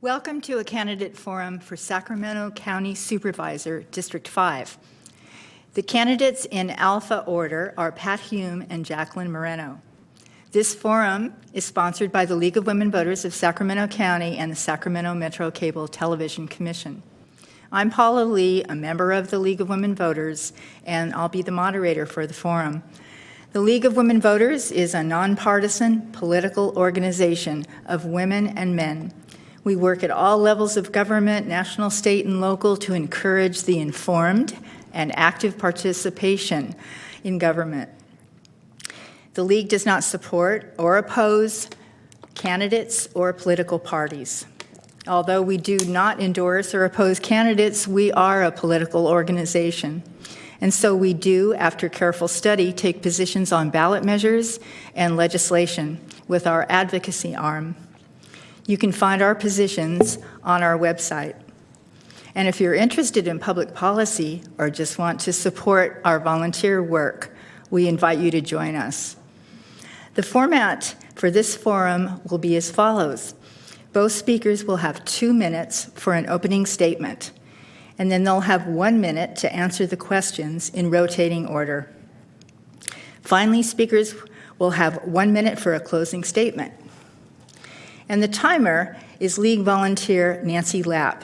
Welcome to a candidate forum for Sacramento County Supervisor, District 5. The candidates in alpha order are Pat Hume and Jacqueline Moreno. This forum is sponsored by the League of Women Voters of Sacramento County and the Sacramento Metro Cable Television Commission. I'm Paula Lee, a member of the League of Women Voters, and I'll be the moderator for the forum. The League of Women Voters is a nonpartisan political organization of women and men. We work at all levels of government, national, state, and local, to encourage the informed and active participation in government. The League does not support or oppose candidates or political parties. Although we do not endorse or oppose candidates, we are a political organization. And so we do, after careful study, take positions on ballot measures and legislation with our advocacy arm. You can find our positions on our website. And if you're interested in public policy or just want to support our volunteer work, we invite you to join us. The format for this forum will be as follows. Both speakers will have 2 minutes for an opening statement, and then they'll have 1 minute to answer the questions in rotating order. Finally, speakers will have 1 minute for a closing statement. And the timer is League volunteer Nancy Lapp.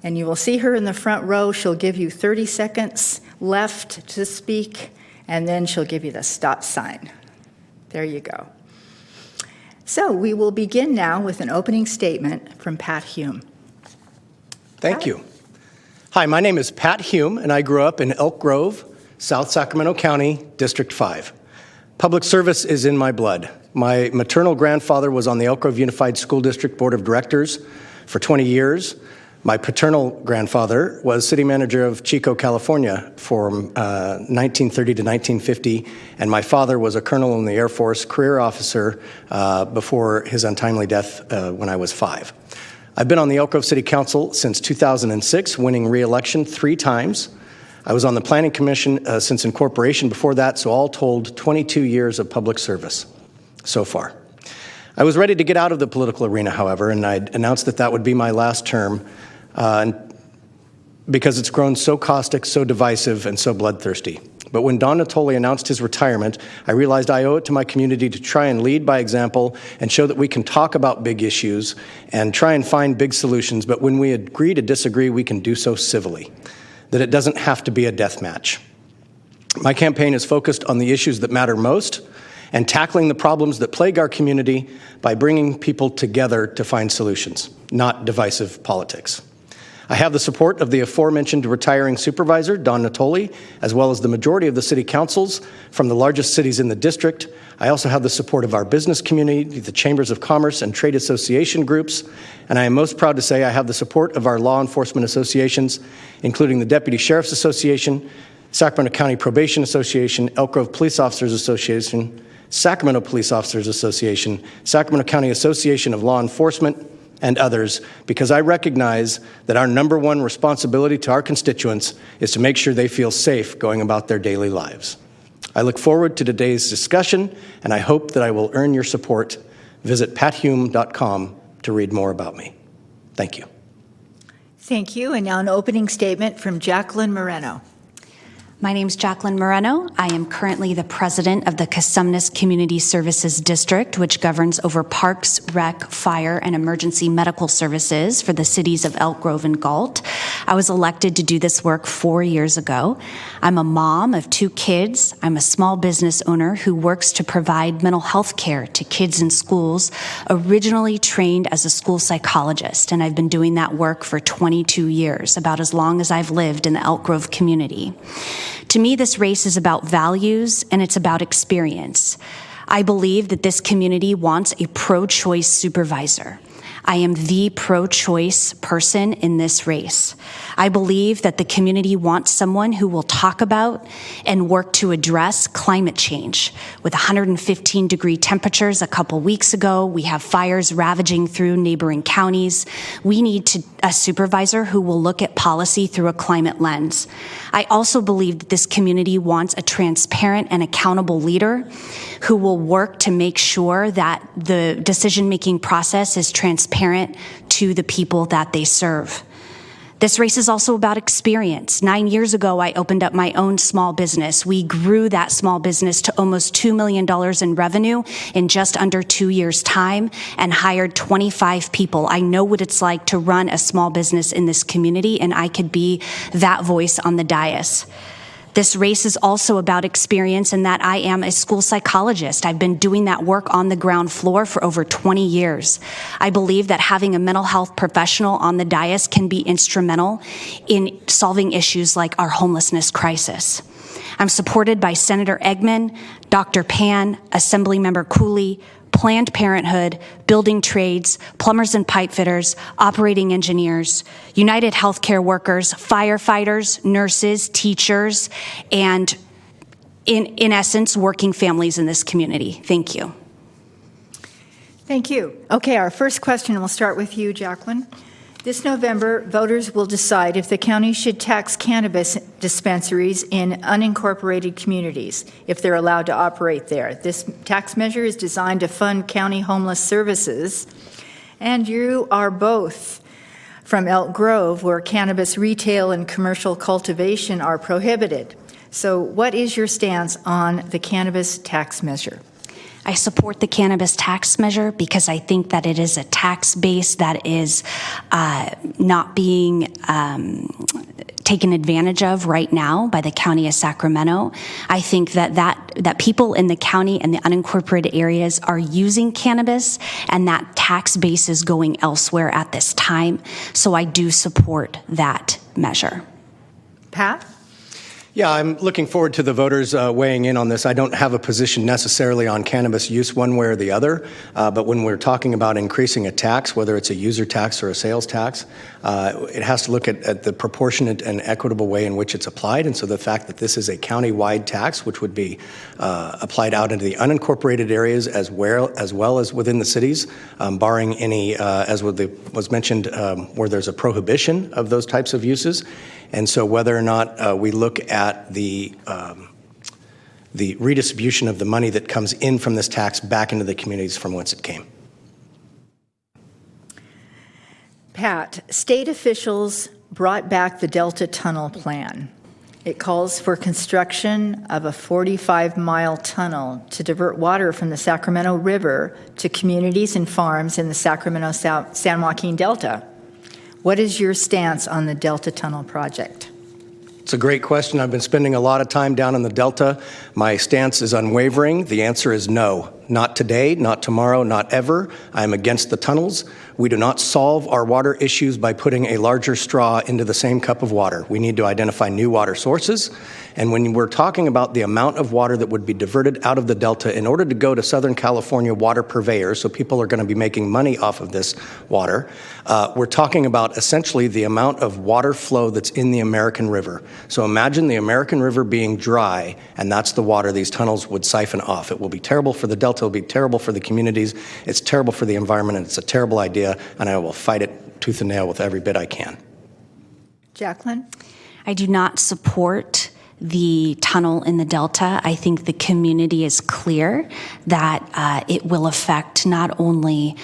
And you will see her in the front row. She'll give you 30 seconds left to speak, and then she'll give you the stop sign. There you go. So we will begin now with an opening statement from Pat Hume. Thank you. Hi, my name is Pat Hume, and I grew up in Elk Grove, South Sacramento County, District 5. Public service is in my blood. My maternal grandfather was on the Elk Grove Unified School District Board of Directors for 20 years. My paternal grandfather was city manager of Chico, California from 1930 to 1950, and my father was a colonel in the Air Force, career officer before his untimely death when I was 5. I've been on the Elk Grove City Council since 2006, winning re-election 3 times. I was on the Planning Commission since incorporation before that, so all told 22 years of public service so far. I was ready to get out of the political arena, however, and I announced that that would be my last term because it's grown so caustic, so divisive, and so bloodthirsty. But when Don Natoli announced his retirement, I realized I owe it to my community to try and lead by example and show that we can talk about big issues and try and find big solutions, but when we agree to disagree, we can do so civilly, that it doesn't have to be a death match. My campaign is focused on the issues that matter most and tackling the problems that plague our community by bringing people together to find solutions, not divisive politics. I have the support of the aforementioned retiring supervisor, Don Natoli, as well as the majority of the city councils from the largest cities in the district. I also have the support of our business community, the chambers of commerce and trade association groups, and I am most proud to say I have the support of our law enforcement associations, including the Deputy Sheriff's Association, Sacramento County Probation Association, Elk Grove Police Officers Association, Sacramento Police Officers Association, Sacramento County Association of Law Enforcement, and others, because I recognize that our #1 responsibility to our constituents is to make sure they feel safe going about their daily lives. I look forward to today's discussion, and I hope that I will earn your support. Visit pathume.com to read more about me. Thank you. Thank you. And now an opening statement from Jacqueline Moreno. My name is Jacqueline Moreno. I am currently the president of the Cannabis Community Services District, which governs over parks, rec, fire, and emergency medical services for the cities of Elk Grove and Galt. I was elected to do this work 4 years ago. I'm a mom of 2 kids. I'm a small business owner who works to provide mental health care to kids in schools, originally trained as a school psychologist, and I've been doing that work for 22 years, about as long as I've lived in the Elk Grove community. To me, this race is about values and it's about experience. I believe that this community wants a pro-choice supervisor. I am the pro-choice person in this race. I believe that the community wants someone who will talk about and work to address climate change. With 115-degree temperatures a couple weeks ago, we have fires ravaging through neighboring counties. We need a supervisor who will look at policy through a climate lens. I also believe that this community wants a transparent and accountable leader who will work to make sure that the decision-making process is transparent to the people that they serve. This race is also about experience. 9 years ago, I opened up my own small business. We grew that small business to almost $2 million in revenue in just under 2 years' time and hired 25 people. I know what it's like to run a small business in this community, and I could be that voice on the dais. This race is also about experience in that I am a school psychologist. I've been doing that work on the ground floor for over 20 years. I believe that having a mental health professional on the dais can be instrumental in solving issues like our homelessness crisis. I'm supported by Senator Eggman, Dr. Pan, Assemblymember Cooley, Planned Parenthood, building trades, plumbers and pipe fitters, operating engineers, United Healthcare workers, firefighters, nurses, teachers, and in essence, working families in this community. Thank you. Thank you. Okay, our first question, and we'll start with you, Jacqueline. This November, voters will decide if the county should tax cannabis dispensaries in unincorporated communities, if they're allowed to operate there. This tax measure is designed to fund county homeless services, and you are both from Elk Grove, where cannabis retail and commercial cultivation are prohibited. So what is your stance on the cannabis tax measure? I support the cannabis tax measure because I think that it is a tax base that is not being taken advantage of right now by the County of Sacramento. I think that people in the county and the unincorporated areas are using cannabis, and that tax base is going elsewhere at this time. So I do support that measure. Pat? Yeah, I'm looking forward to the voters weighing in on this. I don't have a position necessarily on cannabis use one way or the other, but when we're talking about increasing a tax, whether it's a user tax or a sales tax, it has to look at the proportionate and equitable way in which it's applied. And so the fact that this is a county-wide tax, which would be applied out into the unincorporated areas as well as within the cities, barring any, as was mentioned, where there's a prohibition of those types of uses. And so whether or not we look at the redistribution of the money that comes in from this tax back into the communities from whence it came. Pat, state officials brought back the Delta Tunnel plan. It calls for construction of a 45-mile tunnel to divert water from the Sacramento River to communities and farms in the Sacramento San Joaquin Delta. What is your stance on the Delta Tunnel project? It's a great question. I've been spending a lot of time down in the Delta. My stance is unwavering. The answer is no. Not today, not tomorrow, not ever. I am against the tunnels. We do not solve our water issues by putting a larger straw into the same cup of water. We need to identify new water sources. And when we're talking about the amount of water that would be diverted out of the Delta in order to go to Southern California water purveyors, so people are going to be making money off of this water, we're talking about essentially the amount of water flow that's in the American River. So imagine the American River being dry, and that's the water these tunnels would siphon off. It will be terrible for the Delta. It'll be terrible for the communities. It's terrible for the environment, and it's a terrible idea, and I will fight it tooth and nail with every bit I can. Jacqueline? I do not support the tunnel in the Delta. I think the community is clear that it will affect not only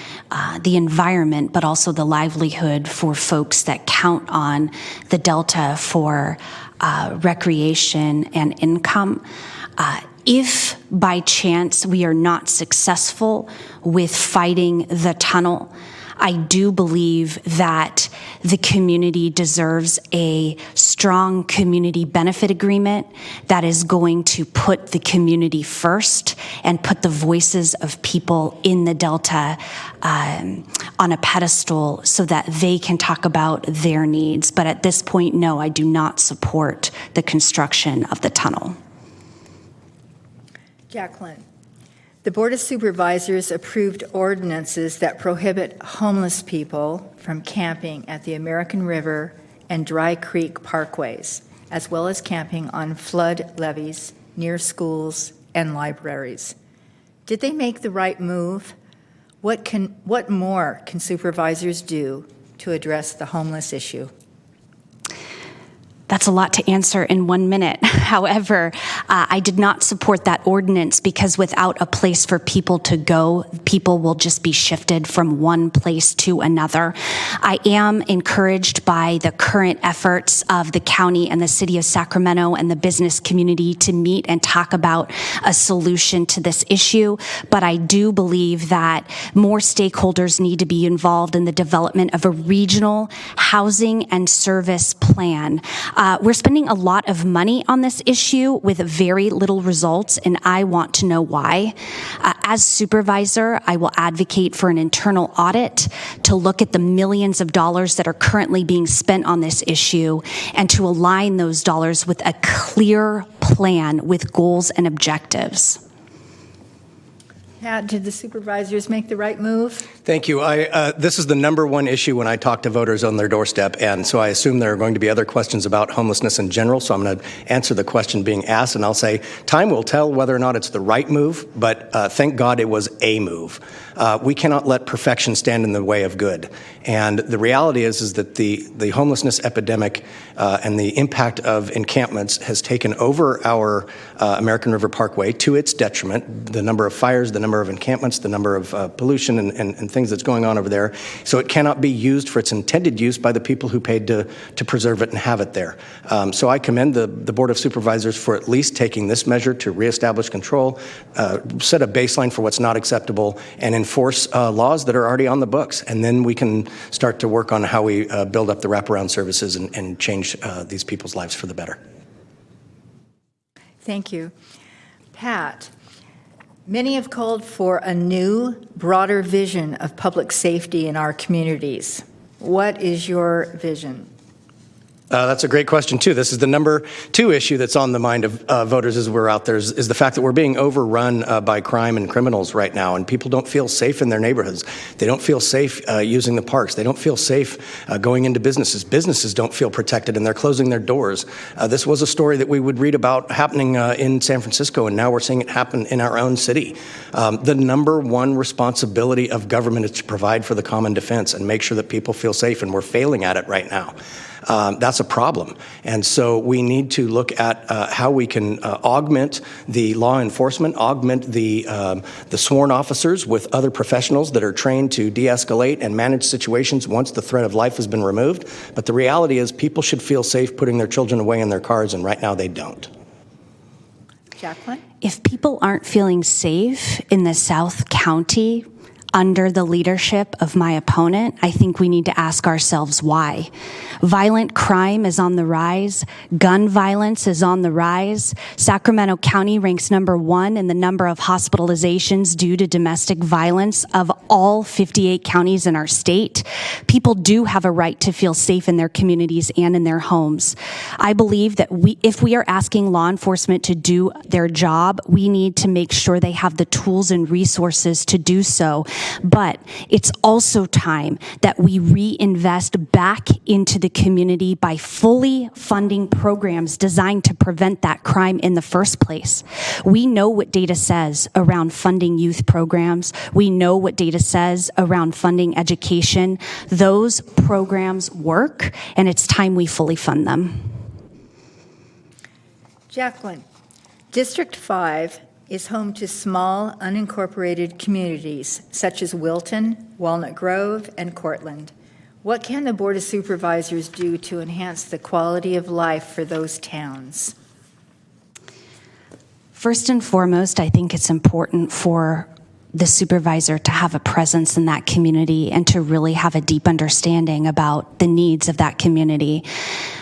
the environment, but also the livelihood for folks that count on the Delta for recreation and income. If by chance we are not successful with fighting the tunnel, I do believe that the community deserves a strong community benefit agreement that is going to put the community first and put the voices of people in the Delta on a pedestal so that they can talk about their needs. But at this point, no, I do not support the construction of the tunnel. Jacqueline, the Board of Supervisors approved ordinances that prohibit homeless people from camping at the American River and Dry Creek parkways, as well as camping on flood levees near schools and libraries. Did they make the right move? What more can supervisors do to address the homeless issue? That's a lot to answer in 1 minute. However, I did not support that ordinance because without a place for people to go, people will just be shifted from one place to another. I am encouraged by the current efforts of the county and the city of Sacramento and the business community to meet and talk about a solution to this issue, but I do believe that more stakeholders need to be involved in the development of a regional housing and service plan. We're spending a lot of money on this issue with very little results, and I want to know why. As supervisor, I will advocate for an internal audit to look at the millions of dollars that are currently being spent on this issue and to align those dollars with a clear plan with goals and objectives. Pat, did the supervisors make the right move? Thank you. This is the number one issue when I talk to voters on their doorstep, and so I assume there are going to be other questions about homelessness in general, so I'm going to answer the question being asked, and I'll say time will tell whether or not it's the right move, but thank God it was a move. We cannot let perfection stand in the way of good, and the reality is that the homelessness epidemic and the impact of encampments has taken over our American River Parkway to its detriment, the number of fires, the number of encampments, the number of pollution and things that's going on over there. So it cannot be used for its intended use by the people who paid to preserve it and have it there. So I commend the Board of Supervisors for at least taking this measure to reestablish control, set a baseline for what's not acceptable, and enforce laws that are already on the books. And then we can start to work on how we build up the wraparound services and change these people's lives for the better. Thank you. Pat, many have called for a new, broader vision of public safety in our communities. What is your vision? That's a great question, too. This is the number two issue that's on the mind of voters as we're out there, is the fact that we're being overrun by crime and criminals right now, and people don't feel safe in their neighborhoods. They don't feel safe using the parks. They don't feel safe going into businesses. Businesses don't feel protected, and they're closing their doors. This was a story that we would read about happening in San Francisco, and now we're seeing it happen in our own city. The number one responsibility of government is to provide for the common defense and make sure that people feel safe, and we're failing at it right now. That's a problem. And so we need to look at how we can augment the law enforcement, augment the sworn officers with other professionals that are trained to de-escalate and manage situations once the threat of life has been removed. But the reality is people should feel safe putting their children away in their cars, and right now they don't. Jacqueline? If people aren't feeling safe in the South County under the leadership of my opponent, I think we need to ask ourselves why. Violent crime is on the rise. Gun violence is on the rise. Sacramento County ranks number 1 in the number of hospitalizations due to domestic violence of all 58 counties in our state. People do have a right to feel safe in their communities and in their homes. I believe that if we are asking law enforcement to do their job, we need to make sure they have the tools and resources to do so. But it's also time that we reinvest back into the community by fully funding programs designed to prevent that crime in the first place. We know what data says around funding youth programs. We know what data says around funding education. Those programs work, and it's time we fully fund them. Jacqueline, District 5 is home to small, unincorporated communities such as Wilton, Walnut Grove, and Cortland. What can the Board of Supervisors do to enhance the quality of life for those towns? First and foremost, I think it's important for the supervisor to have a presence in that community and to really have a deep understanding about the needs of that community.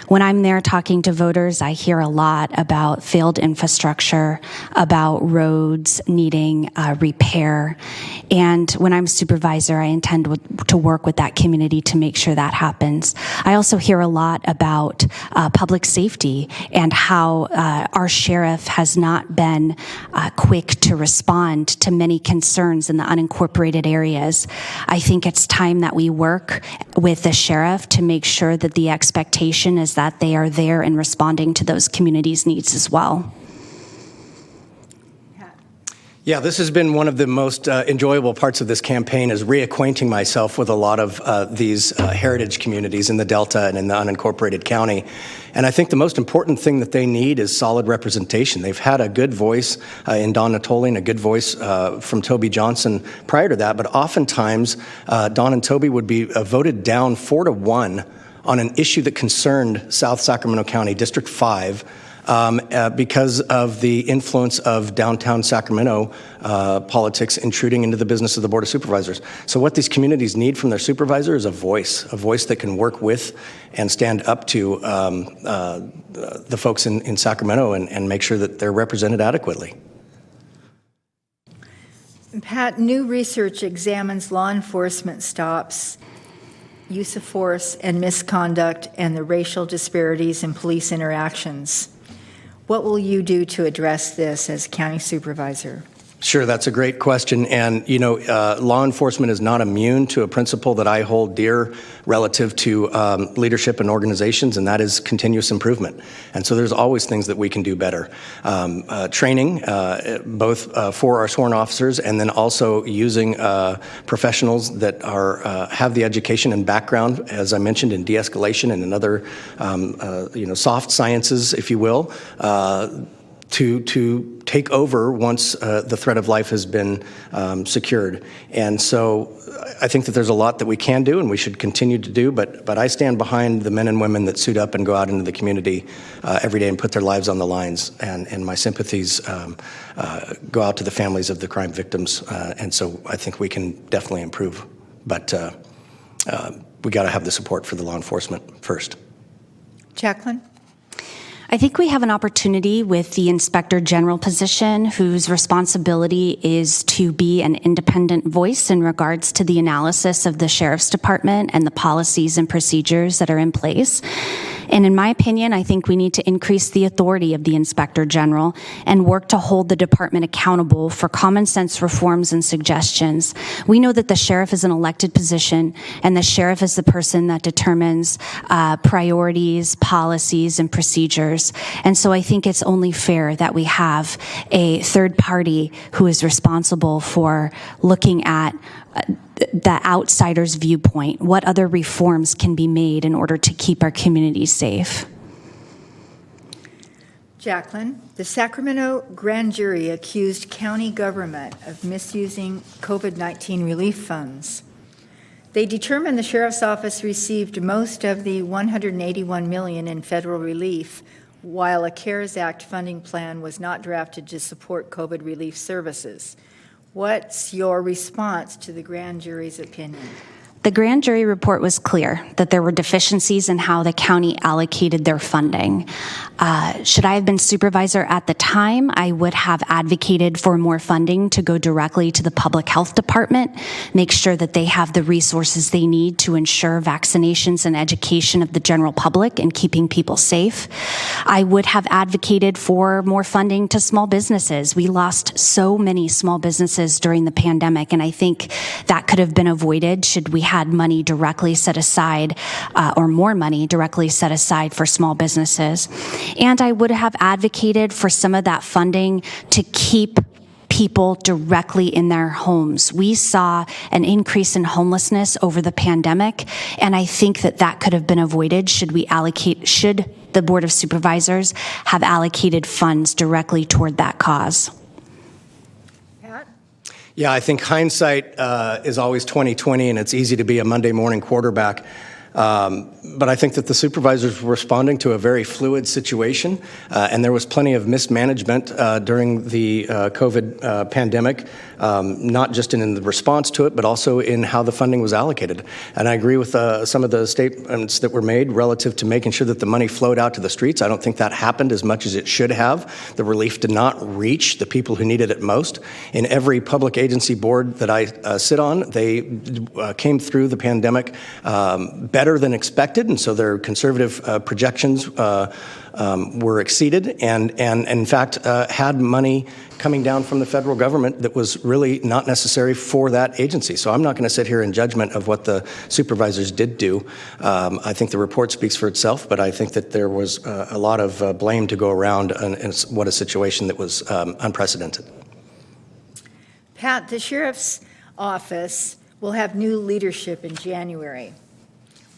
When I'm there talking to voters, I hear a lot about failed infrastructure, about roads needing repair. And when I'm supervisor, I intend to work with that community to make sure that happens. I also hear a lot about public safety and how our sheriff has not been quick to respond to many concerns in the unincorporated areas. I think it's time that we work with the sheriff to make sure that the expectation is that they are there and responding to those communities' needs as well. Yeah, this has been one of the most enjoyable parts of this campaign is reacquainting myself with a lot of these heritage communities in the Delta and in the unincorporated county. And I think the most important thing that they need is solid representation. They've had a good voice in Don Natoli and a good voice from Toby Johnson prior to that, but oftentimes Don and Toby would be voted down 4-1 on an issue that concerned South Sacramento County, District 5, because of the influence of downtown Sacramento politics intruding into the business of the Board of Supervisors. So what these communities need from their supervisor is a voice that can work with and stand up to the folks in Sacramento and make sure that they're represented adequately. Pat, new research examines law enforcement stops, use of force and misconduct, and the racial disparities in police interactions. What will you do to address this as county supervisor? Sure, that's a great question. And, law enforcement is not immune to a principle that I hold dear relative to leadership and organizations, and that is continuous improvement. And so there's always things that we can do better. Training, both for our sworn officers and then also using professionals that have the education and background, as I mentioned, in de-escalation and in other, soft sciences, if you will, to take over once the threat of life has been secured. And so I think that there's a lot that we can do and we should continue to do, but I stand behind the men and women that suit up and go out into the community every day and put their lives on the lines, and my sympathies go out to the families of the crime victims, and so I think we can definitely improve, but we got to have the support for the law enforcement first. Jacqueline? I think we have an opportunity with the Inspector General position, whose responsibility is to be an independent voice in regards to the analysis of the Sheriff's Department and the policies and procedures that are in place. And in my opinion, I think we need to increase the authority of the Inspector General and work to hold the department accountable for common sense reforms and suggestions. We know that the sheriff is an elected position, and the sheriff is the person that determines priorities, policies, and procedures. And so I think it's only fair that we have a third party who is responsible for looking at the outsider's viewpoint. What other reforms can be made in order to keep our communities safe? Jacqueline, the Sacramento grand jury accused county government of misusing COVID-19 relief funds. They determined the sheriff's office received most of the $181 million in federal relief, while a CARES Act funding plan was not drafted to support COVID relief services. What's your response to the grand jury's opinion? The grand jury report was clear that there were deficiencies in how the county allocated their funding. Should I have been supervisor at the time, I would have advocated for more funding to go directly to the public health department, make sure that they have the resources they need to ensure vaccinations and education of the general public and keeping people safe. I would have advocated for more funding to small businesses. We lost so many small businesses during the pandemic, and I think that could have been avoided should we had money directly set aside, or more money directly set aside for small businesses. And I would have advocated for some of that funding to keep people directly in their homes. We saw an increase in homelessness over the pandemic, and I think that that could have been avoided should the Board of Supervisors have allocated funds directly toward that cause. Yeah, I think hindsight is always 20/20, and it's easy to be a Monday morning quarterback. But I think that the supervisors were responding to a very fluid situation, and there was plenty of mismanagement during the COVID pandemic, not just in the response to it, but also in how the funding was allocated. And I agree with some of the statements that were made relative to making sure that the money flowed out to the streets. I don't think that happened as much as it should have. The relief did not reach the people who needed it most. In every public agency board that I sit on, they came through the pandemic better than expected, and so their conservative projections were exceeded, and in fact had money coming down from the federal government that was really not necessary for that agency. So I'm not going to sit here in judgment of what the supervisors did do. I think the report speaks for itself, but I think that there was a lot of blame to go around, and what a situation that was unprecedented. Pat, the sheriff's office will have new leadership in January.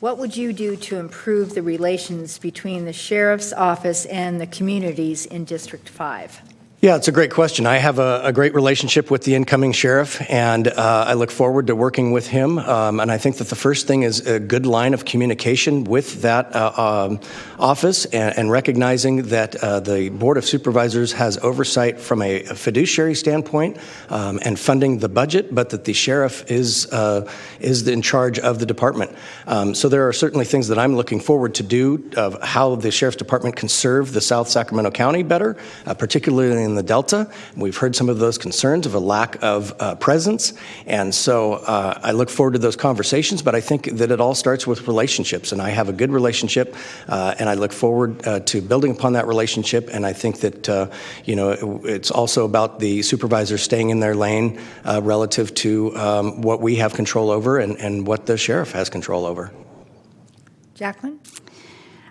What would you do to improve the relations between the sheriff's office and the communities in District 5? Yeah, it's a great question. I have a great relationship with the incoming sheriff, and I look forward to working with him. And I think that the first thing is a good line of communication with that office and recognizing that the Board of Supervisors has oversight from a fiduciary standpoint and funding the budget, but that the sheriff is in charge of the department. So there are certainly things that I'm looking forward to do of how the sheriff's department can serve the South Sacramento County better, particularly in the Delta. We've heard some of those concerns of a lack of presence, and so I look forward to those conversations, but I think that it all starts with relationships, and I have a good relationship, and I look forward to building upon that relationship, and I think that, it's also about the supervisors staying in their lane relative to what we have control over and what the sheriff has control over. Jacqueline?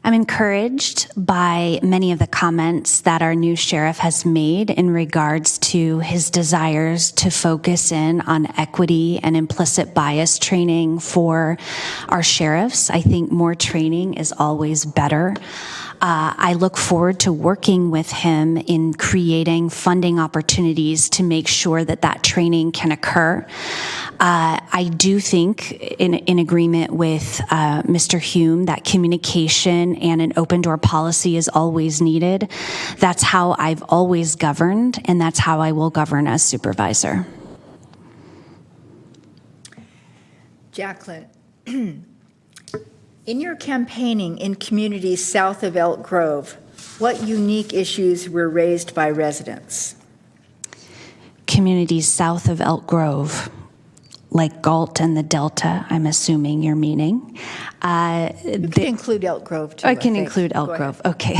I'm encouraged by many of the comments that our new sheriff has made in regards to his desires to focus in on equity and implicit bias training for our sheriffs. I think more training is always better. I look forward to working with him in creating funding opportunities to make sure that that training can occur. I do think, in agreement with Mr. Hume, that communication and an open door policy is always needed. That's how I've always governed, and that's how I will govern as supervisor. Jacqueline, in your campaigning in communities south of Elk Grove, what unique issues were raised by residents? Communities south of Elk Grove, like Galt and the Delta, I'm assuming you're meaning. You can include Elk Grove, too. I can include Elk Grove, okay.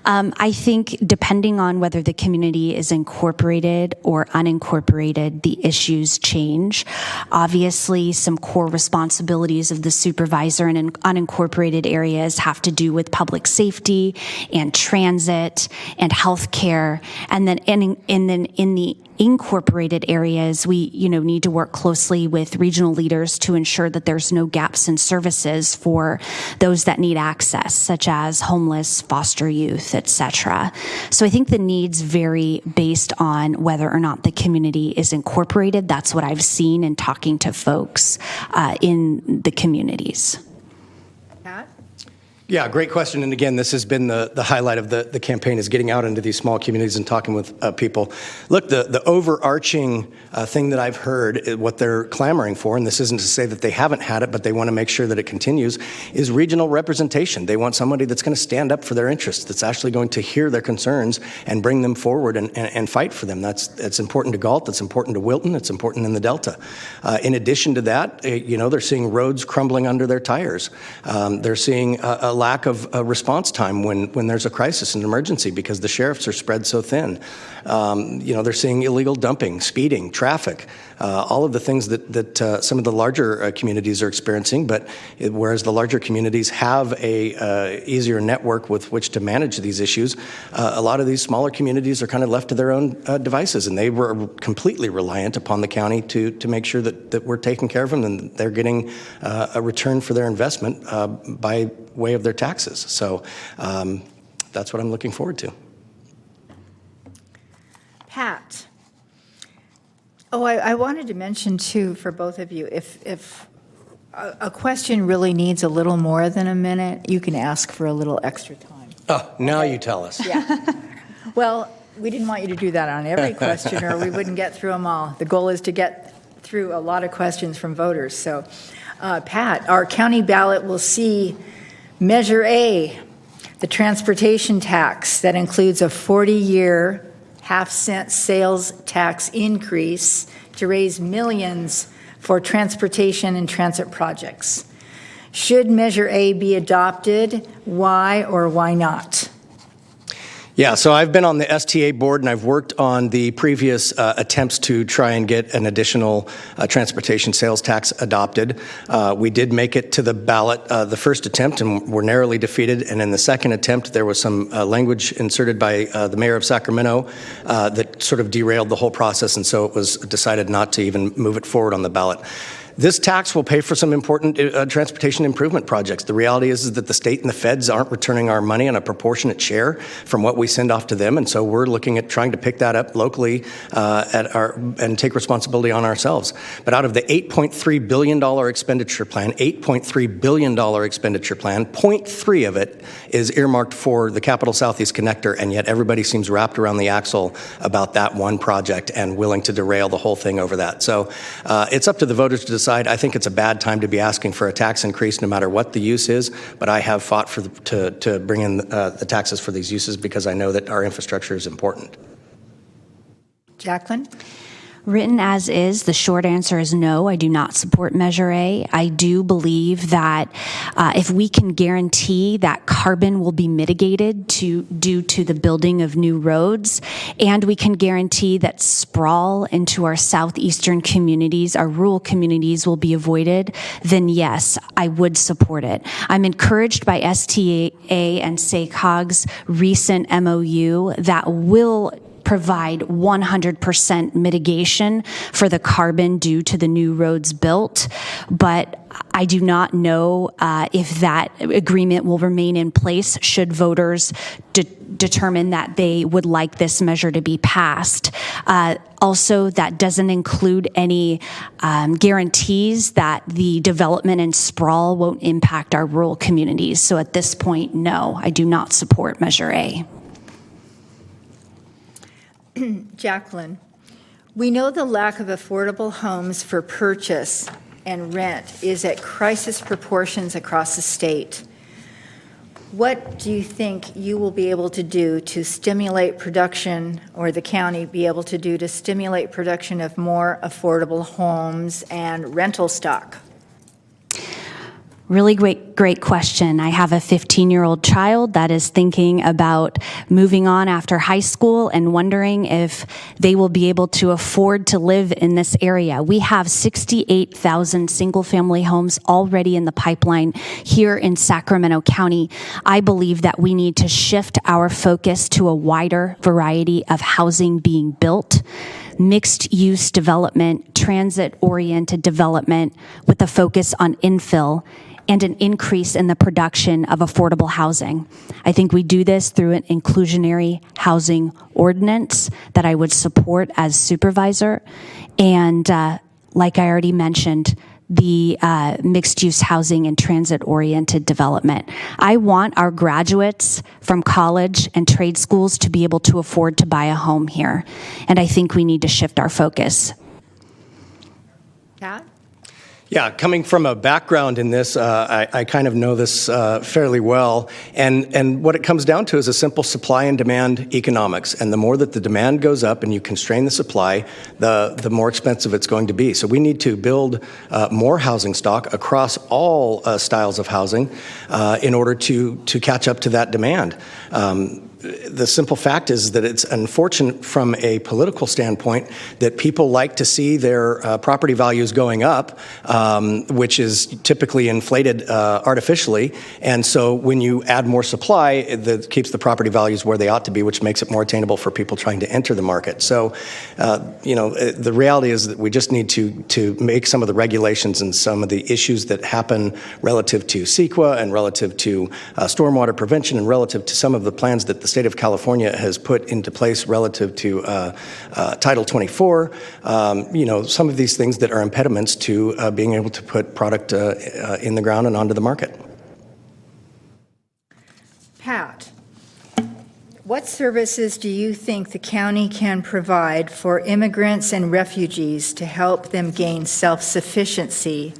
I think depending on whether the community is incorporated or unincorporated, the issues change. Obviously, some core responsibilities of the supervisor in unincorporated areas have to do with public safety and transit and healthcare. And then in the incorporated areas, we need to work closely with regional leaders to ensure that there's no gaps in services for those that need access, such as homeless, foster youth, etc. So I think the needs vary based on whether or not the community is incorporated. That's what I've seen in talking to folks in the communities. Pat? Yeah, great question. And again, this has been the highlight of the campaign, is getting out into these small communities and talking with people. Look, the overarching thing that I've heard, what they're clamoring for, and this isn't to say that they haven't had it, but they want to make sure that it continues, is regional representation. They want somebody that's going to stand up for their interests, that's actually going to hear their concerns and bring them forward and fight for them. That's important to Galt, that's important to Wilton, it's important in the Delta. In addition to that, they're seeing roads crumbling under their tires. They're seeing a lack of response time when there's a crisis and emergency because the sheriffs are spread so thin. They're seeing illegal dumping, speeding, traffic, all of the things that some of the larger communities are experiencing, but whereas the larger communities have a easier network with which to manage these issues, a lot of these smaller communities are kind of left to their own devices, and they were completely reliant upon the county to make sure that we're taking care of them and they're getting a return for their investment by way of their taxes. So that's what I'm looking forward to. Pat? I wanted to mention, too, for both of you, if a question really needs a little more than a minute, you can ask for a little extra time. Oh, now you tell us. Yeah. Well, we didn't want you to do that on every question, or we wouldn't get through them all. The goal is to get through a lot of questions from voters. So, Pat, our county ballot will see Measure A, the transportation tax that includes a 40-year half-cent sales tax increase to raise millions for transportation and transit projects. Should Measure A be adopted? Why or why not? Yeah, so I've been on the STA board, and I've worked on the previous attempts to try and get an additional transportation sales tax adopted. We did make it to the ballot the first attempt, and were narrowly defeated. And in the second attempt, there was some language inserted by the mayor of Sacramento that sort of derailed the whole process, and so it was decided not to even move it forward on the ballot. This tax will pay for some important transportation improvement projects. The reality is that the state and the feds aren't returning our money on a proportionate share from what we send off to them, and so we're looking at trying to pick that up locally and take responsibility on ourselves. But out of the $8.3 billion expenditure plan, $8.3 billion expenditure plan, 0.3 of it is earmarked for the Capital Southeast Connector, and yet everybody seems wrapped around the axle about that one project and willing to derail the whole thing over that. So it's up to the voters to decide. I think it's a bad time to be asking for a tax increase no matter what the use is, but I have fought for to bring in the taxes for these uses because I know that our infrastructure is important. Jacqueline? Written as is, the short answer is no, I do not support Measure A. I do believe that if we can guarantee that carbon will be mitigated due to the building of new roads, and we can guarantee that sprawl into our southeastern communities, our rural communities, will be avoided, then yes, I would support it. I'm encouraged by STA and SACOG's recent MOU that will provide 100% mitigation for the carbon due to the new roads built, but I do not know if that agreement will remain in place should voters determine that they would like this measure to be passed. Also, that doesn't include any guarantees that the development and sprawl won't impact our rural communities. So at this point, no, I do not support Measure A. Jacqueline, we know the lack of affordable homes for purchase and rent is at crisis proportions across the state. What do you think you will be able to do to stimulate production, or the county be able to do to stimulate production of more affordable homes and rental stock? Really great question. I have a 15-year-old child that is thinking about moving on after high school and wondering if they will be able to afford to live in this area. We have 68,000 single-family homes already in the pipeline here in Sacramento County. I believe that we need to shift our focus to a wider variety of housing being built, mixed-use development, transit-oriented development with a focus on infill, and an increase in the production of affordable housing. I think we do this through an inclusionary housing ordinance that I would support as supervisor. And like I already mentioned, the mixed-use housing and transit-oriented development. I want our graduates from college and trade schools to be able to afford to buy a home here. And I think we need to shift our focus. Pat? Yeah, coming from a background in this, I kind of know this fairly well. And what it comes down to is a simple supply and demand economics. And the more that the demand goes up and you constrain the supply, the more expensive it's going to be. So we need to build more housing stock across all styles of housing in order to catch up to that demand. The simple fact is that it's unfortunate from a political standpoint that people like to see their property values going up, which is typically inflated artificially. And so when you add more supply, that keeps the property values where they ought to be, which makes it more attainable for people trying to enter the market. So, the reality is that we just need to make some of the regulations and some of the issues that happen relative to CEQA and relative to stormwater prevention and relative to some of the plans that the state of California has put into place relative to Title 24, some of these things that are impediments to being able to put product in the ground and onto the market. Pat, what services do you think the county can provide for immigrants and refugees to help them gain self-sufficiency?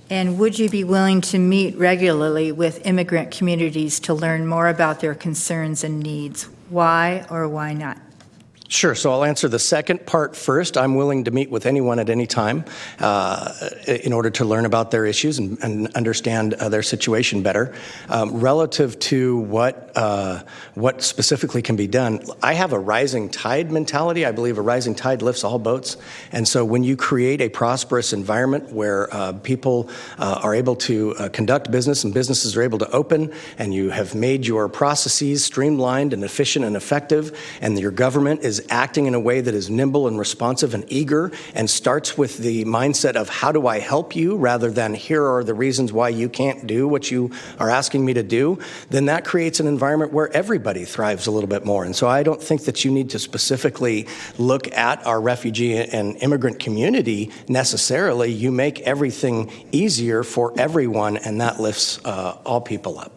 And would you be willing to meet regularly with immigrant communities to learn more about their concerns and needs? Why or why not? Sure. So I'll answer the second part first. I'm willing to meet with anyone at any time in order to learn about their issues and understand their situation better. Relative to what specifically can be done, I have a rising tide mentality. I believe a rising tide lifts all boats. And so when you create a prosperous environment where people are able to conduct business and businesses are able to open, and you have made your processes streamlined and efficient and effective, and your government is acting in a way that is nimble and responsive and eager and starts with the mindset of how do I help you rather than here are the reasons why you can't do what you are asking me to do, then that creates an environment where everybody thrives a little bit more. And so I don't think that you need to specifically look at our refugee and immigrant community necessarily. You make everything easier for everyone, and that lifts all people up.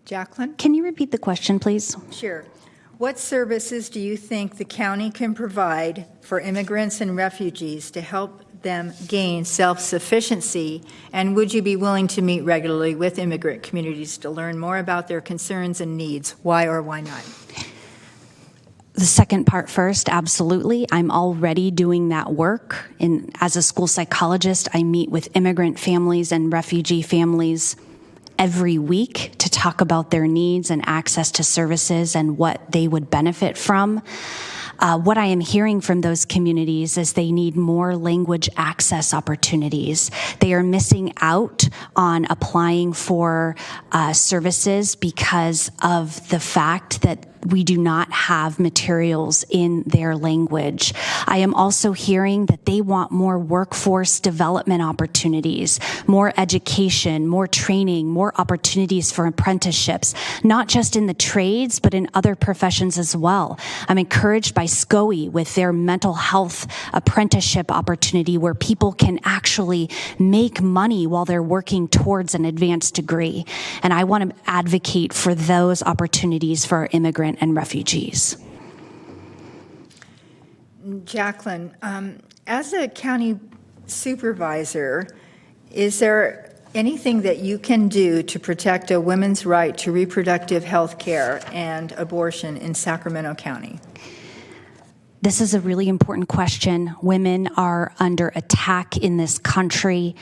Jacqueline? Can you repeat the question, please? Sure. What services do you think the county can provide for immigrants and refugees to help them gain self-sufficiency? And would you be willing to meet regularly with immigrant communities to learn more about their concerns and needs? Why or why not? The second part first, absolutely. I'm already doing that work. As a school psychologist, I meet with immigrant families and refugee families every week to talk about their needs and access to services and what they would benefit from. What I am hearing from those communities is they need more language access opportunities. They are missing out on applying for services because of the fact that we do not have materials in their language. I am also hearing that they want more workforce development opportunities, more education, more training, more opportunities for apprenticeships, not just in the trades, but in other professions as well. I'm encouraged by SCOE with their mental health apprenticeship opportunity where people can actually make money while they're working towards an advanced degree. And I want to advocate for those opportunities for our immigrant and refugees. Jacqueline, as a county supervisor, is there anything that you can do to protect a woman's right to reproductive health care and abortion in Sacramento County? This is a really important question. Women are under attack in this country.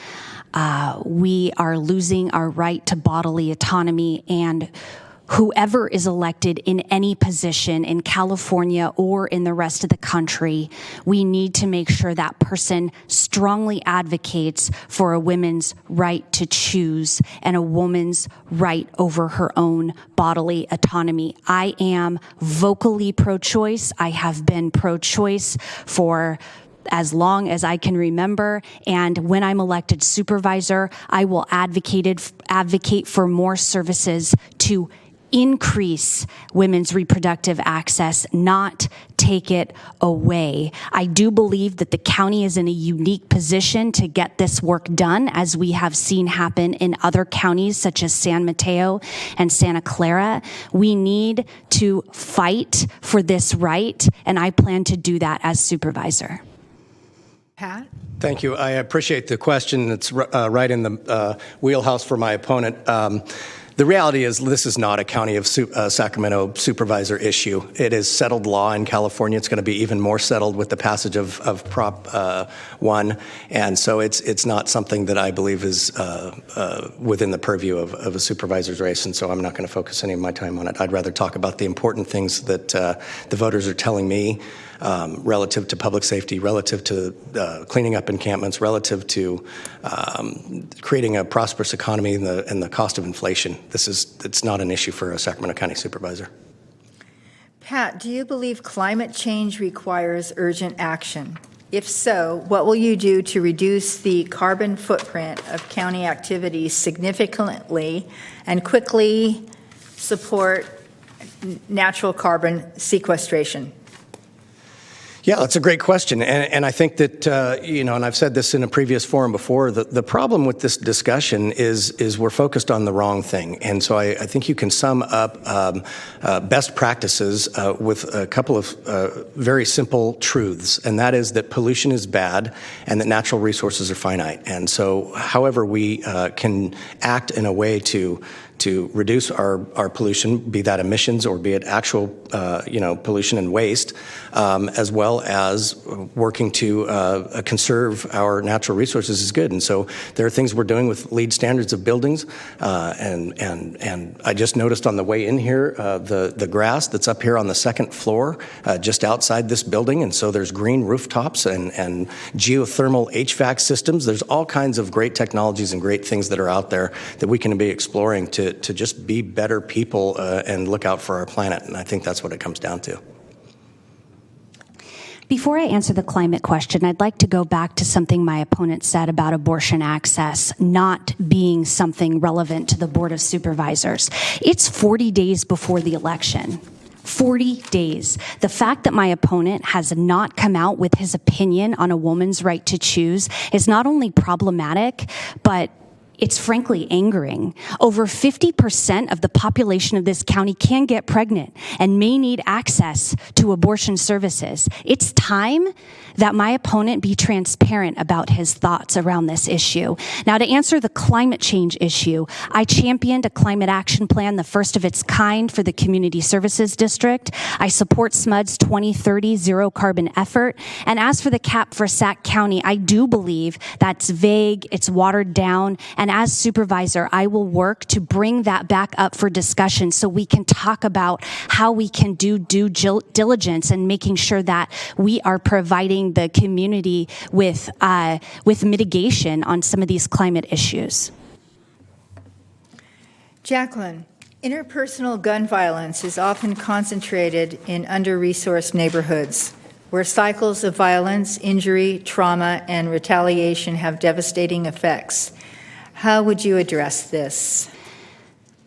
We are losing our right to bodily autonomy, and whoever is elected in any position in California or in the rest of the country, we need to make sure that person strongly advocates for a woman's right to choose and a woman's right over her own bodily autonomy. I am vocally pro-choice. I have been pro-choice for as long as I can remember, and when I'm elected supervisor, I will advocate for more services to increase women's reproductive access, not take it away. I do believe that the county is in a unique position to get this work done, as we have seen happen in other counties such as San Mateo and Santa Clara. We need to fight for this right, and I plan to do that as supervisor. Pat? Thank you. I appreciate the question. It's right in the wheelhouse for my opponent. The reality is this is not a County of Sacramento supervisor issue. It is settled law in California. It's going to be even more settled with the passage of Prop 1. And so it's not something that I believe is within the purview of a supervisor's race. And so I'm not going to focus any of my time on it. I'd rather talk about the important things that the voters are telling me relative to public safety, relative to cleaning up encampments, relative to creating a prosperous economy and the cost of inflation. It's not an issue for a Sacramento County supervisor. Pat, do you believe climate change requires urgent action? If so, what will you do to reduce the carbon footprint of county activities significantly and quickly support natural carbon sequestration? Yeah, that's a great question. And I think that, and I've said this in a previous forum before, the problem with this discussion is we're focused on the wrong thing. And so I think you can sum up best practices with a couple of very simple truths. And that is that pollution is bad and that natural resources are finite. And so however we can act in a way to to reduce our pollution, be that emissions or be it actual, pollution and waste, as well as working to conserve our natural resources is good. And so there are things we're doing with LEED standards of buildings, and I just noticed on the way in here the grass that's up here on the second floor, just outside this building, and so there's green rooftops and geothermal HVAC systems. There's all kinds of great technologies and great things that are out there that we can be exploring to just be better people and look out for our planet, and I think that's what it comes down to. Before I answer the climate question, I'd like to go back to something my opponent said about abortion access not being something relevant to the Board of Supervisors. It's 40 days before the election. 40 days. The fact that my opponent has not come out with his opinion on a woman's right to choose is not only problematic, but it's frankly angering. Over 50% of the population of this county can get pregnant and may need access to abortion services. It's time that my opponent be transparent about his thoughts around this issue. Now, to answer the climate change issue, I championed a climate action plan, the first of its kind for the Community Services District. I support SMUD's 2030 zero carbon effort. And as for the cap for Sac County, I do believe that's vague, it's watered down, and as supervisor, I will work to bring that back up for discussion so we can talk about how we can do due diligence and making sure that we are providing the community with mitigation on some of these climate issues. Jacqueline, interpersonal gun violence is often concentrated in under-resourced neighborhoods where cycles of violence, injury, trauma, and retaliation have devastating effects. How would you address this?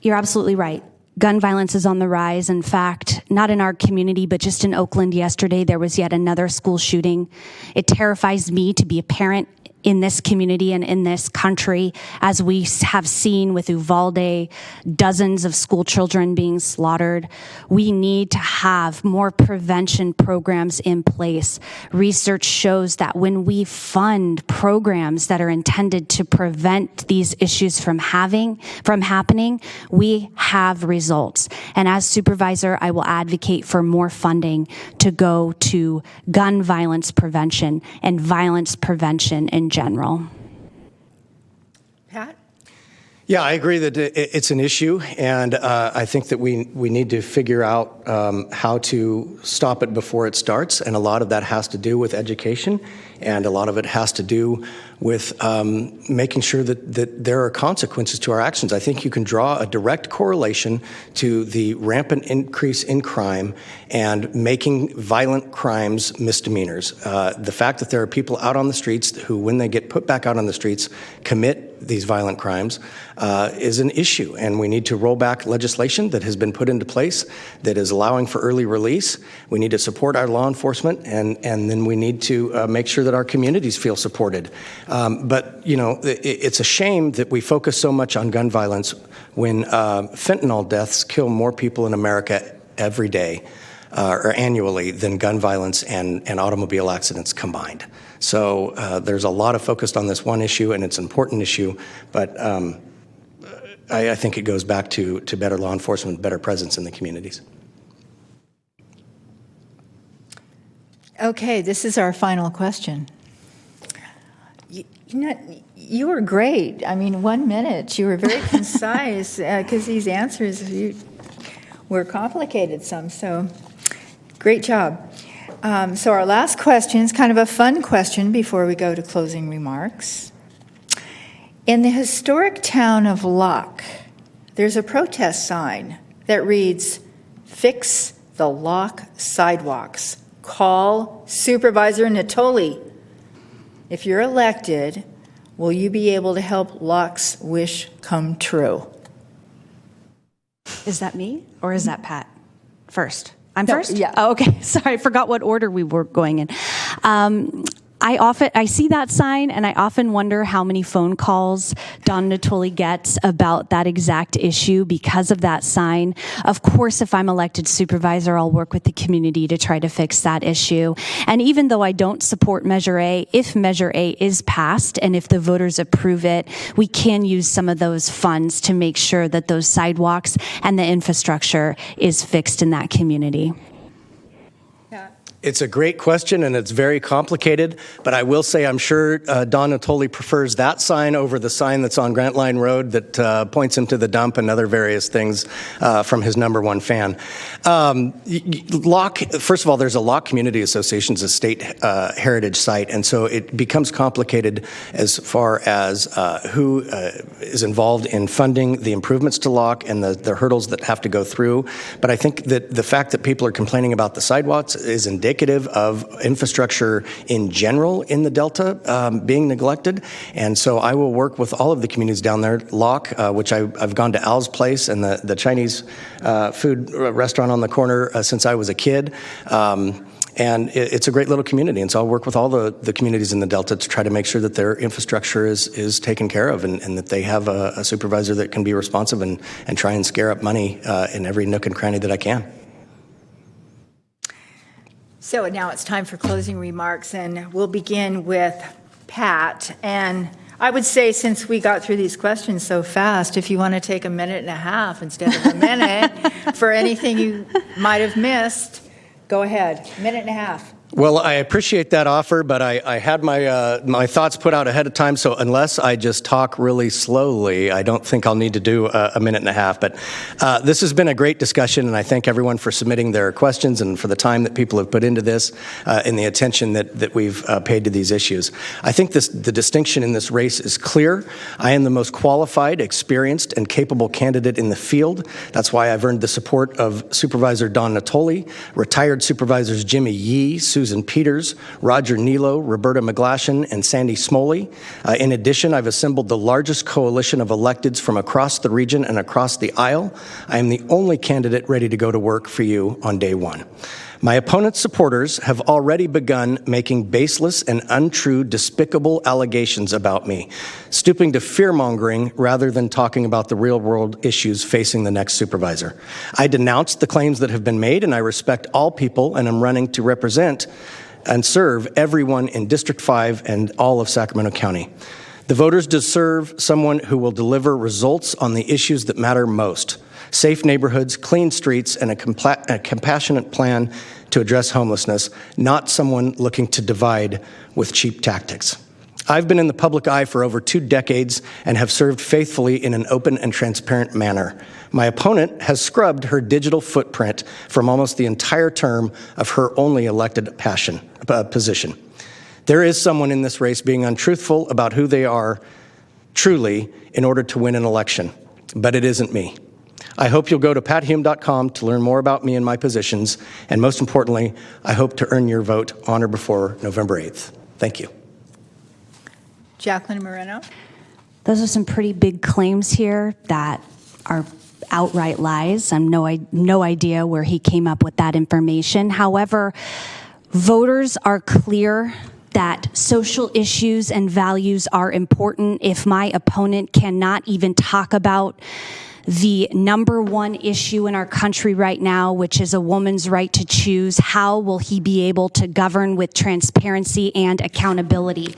You're absolutely right. Gun violence is on the rise. In fact, not in our community, but just in Oakland yesterday, there was yet another school shooting. It terrifies me to be a parent in this community and in this country, as we have seen with Uvalde, dozens of school children being slaughtered. We need to have more prevention programs in place. Research shows that when we fund programs that are intended to prevent these issues from happening, we have results. And as supervisor, I will advocate for more funding to go to gun violence prevention and violence prevention in general. Pat? Yeah, I agree that it's an issue, and I think that we need to figure out how to stop it before it starts, and a lot of that has to do with education, and a lot of it has to do with making sure that there are consequences to our actions. I think you can draw a direct correlation to the rampant increase in crime and making violent crimes misdemeanors. The fact that there are people out on the streets who, when they get put back out on the streets, commit these violent crimes is an issue, and we need to roll back legislation that has been put into place that is allowing for early release. We need to support our law enforcement, and then we need to make sure that our communities feel supported. But, you know, it's a shame that we focus so much on gun violence when fentanyl deaths kill more people in America every day or annually than gun violence and automobile accidents combined. So there's a lot of focus on this one issue, and it's an important issue, but I think it goes back to better law enforcement, better presence in the communities. Okay, this is our final question. You were great. I mean, 1 minute. You were very concise because these answers were complicated some, so great job. So our last question is kind of a fun question before we go to closing remarks. In the historic town of Locke, there's a protest sign that reads, "Fix the Locke sidewalks. Call Supervisor Natoli." If you're elected, will you be able to help Locke's wish come true? Is that me or is that Pat? First. I'm No, first? yeah. Oh, okay. Sorry, I forgot what order we were going in. I see that sign, and I often wonder how many phone calls Don Natoli gets about that exact issue because of that sign. Of course, if I'm elected supervisor, I'll work with the community to try to fix that issue. And even though I don't support Measure A, if Measure A is passed and if the voters approve it, we can use some of those funds to make sure that those sidewalks and the infrastructure is fixed in that community. It's a great question, and it's very complicated, but I will say I'm sure Don Natoli prefers that sign over the sign that's on Grant Line Road that points him to the dump and other various things from his #1 fan. Locke, first of all, there's a Locke Community Association's a state heritage site, and so it becomes complicated as far as who is involved in funding the improvements to Locke and the hurdles that have to go through. But I think that the fact that people are complaining about the sidewalks is indicative of infrastructure in general in the Delta being neglected. And so I will work with all of the communities down there. Locke, which I've gone to Al's Place and the Chinese food restaurant on the corner since I was a kid. And it's a great little community. And so I'll work with all the communities in the Delta to try to make sure that their infrastructure is taken care of and that they have a supervisor that can be responsive and try and scare up money in every nook and cranny that I can. So now it's time for closing remarks, and we'll begin with Pat. And I would say, since we got through these questions so fast, if you want to take a minute and a half instead of a minute for anything you might have missed, go ahead. Minute and a half. Well, I appreciate that offer, but I had my thoughts put out ahead of time, so unless I just talk really slowly, I don't think I'll need to do a minute and a half. But this has been a great discussion, and I thank everyone for submitting their questions and for the time that people have put into this and the attention that we've paid to these issues. I think the distinction in this race is clear. I am the most qualified, experienced, and capable candidate in the field. That's why I've earned the support of Supervisor Don Natoli, retired Supervisors Jimmy Yee, Susan Peters, Roger Nilo, Roberta McGlashan, and Sandy Smoley. In addition, I've assembled the largest coalition of electeds from across the region and across the aisle. I am the only candidate ready to go to work for you on day one. My opponent's supporters have already begun making baseless and untrue, despicable allegations about me, stooping to fear-mongering rather than talking about the real-world issues facing the next supervisor. I denounce the claims that have been made, and I respect all people, and am running to represent and serve everyone in District 5 and all of Sacramento County. The voters deserve someone who will deliver results on the issues that matter most: safe neighborhoods, clean streets, and a compassionate plan to address homelessness, not someone looking to divide with cheap tactics. I've been in the public eye for over 2 decades and have served faithfully in an open and transparent manner. My opponent has scrubbed her digital footprint from almost the entire term of her only elected position. There is someone in this race being untruthful about who they are truly in order to win an election, but it isn't me. I hope you'll go to pathume.com to learn more about me and my positions, and most importantly, I hope to earn your vote on or before November 8th. Thank you. Jacqueline Moreno. Those are some pretty big claims here that are outright lies. I'm no idea where he came up with that information. However, voters are clear that social issues and values are important. If my opponent cannot even talk about the #1 issue in our country right now, which is a woman's right to choose, how will he be able to govern with transparency and accountability?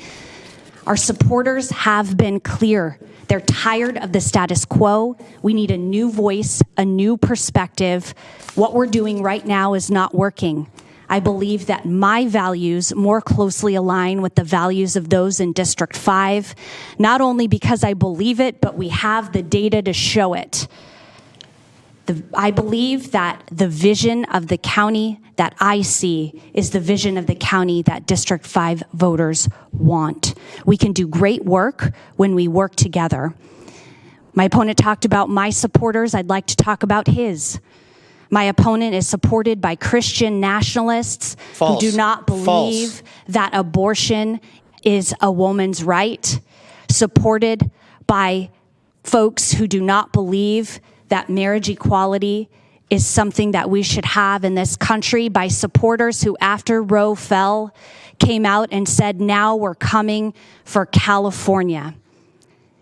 Our supporters have been clear. They're tired of the status quo. We need a new voice, a new perspective. What we're doing right now is not working. I believe that my values more closely align with the values of those in District 5, not only because I believe it, but we have the data to show it. I believe that the vision of the county that I see is the vision of the county that District 5 voters want. We can do great work when we work together. My opponent talked about my supporters. I'd like to talk about his. My opponent is supported by Christian nationalists who do not believe that abortion is a woman's right, supported by folks who do not believe that marriage equality is something that we should have in this country by supporters who, after Roe fell, came out and said, now we're coming for California.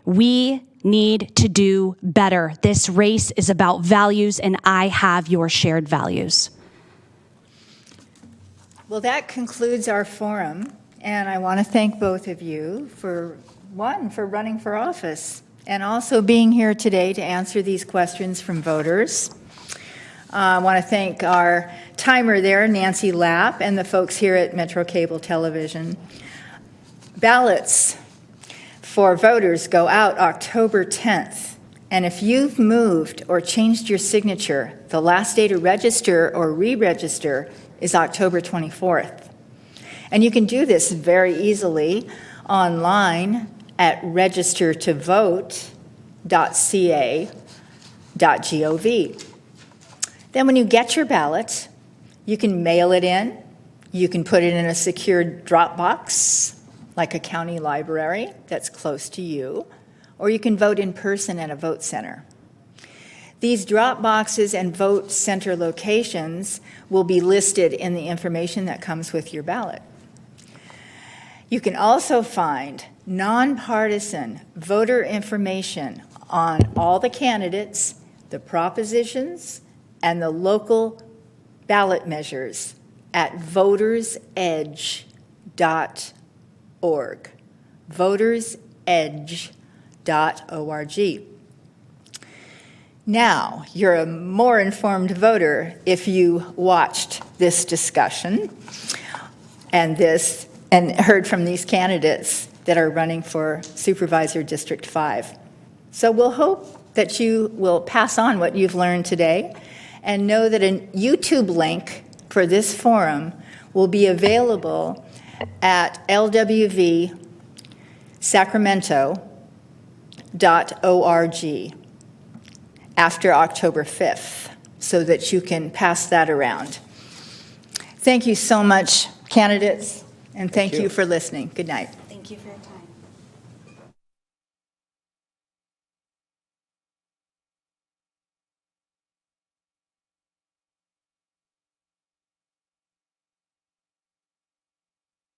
We need to do better. This race is about values, and I have your shared values. Well, that concludes our forum, and I want to thank both of you for running for office, and also being here today to answer these questions from voters. I want to thank our timer there, Nancy Lapp, and the folks here at Metro Cable Television. Ballots for voters go out October 10th, and if you've moved or changed your signature, the last day to register or re-register is October 24th. And you can do this very easily online at registertovote.ca.gov. Then when you get your ballot, you can mail it in, you can put it in a secured drop box, like a county library that's close to you, or you can vote in person at a vote center. These drop boxes and vote center locations will be listed in the information that comes with your ballot. You can also find nonpartisan voter information on all the candidates, the propositions, and the local ballot measures at votersedge.org. votersedge.org. Now, you're a more informed voter if you watched this discussion and heard from these candidates that are running for Supervisor District 5. So we'll hope that you will pass on what you've learned today and know that a YouTube link for this forum will be available at lwvsacramento.org after October 5th, so that you can pass that around. Thank you so much, candidates, and thank you for listening. Good night. Thank you for your time.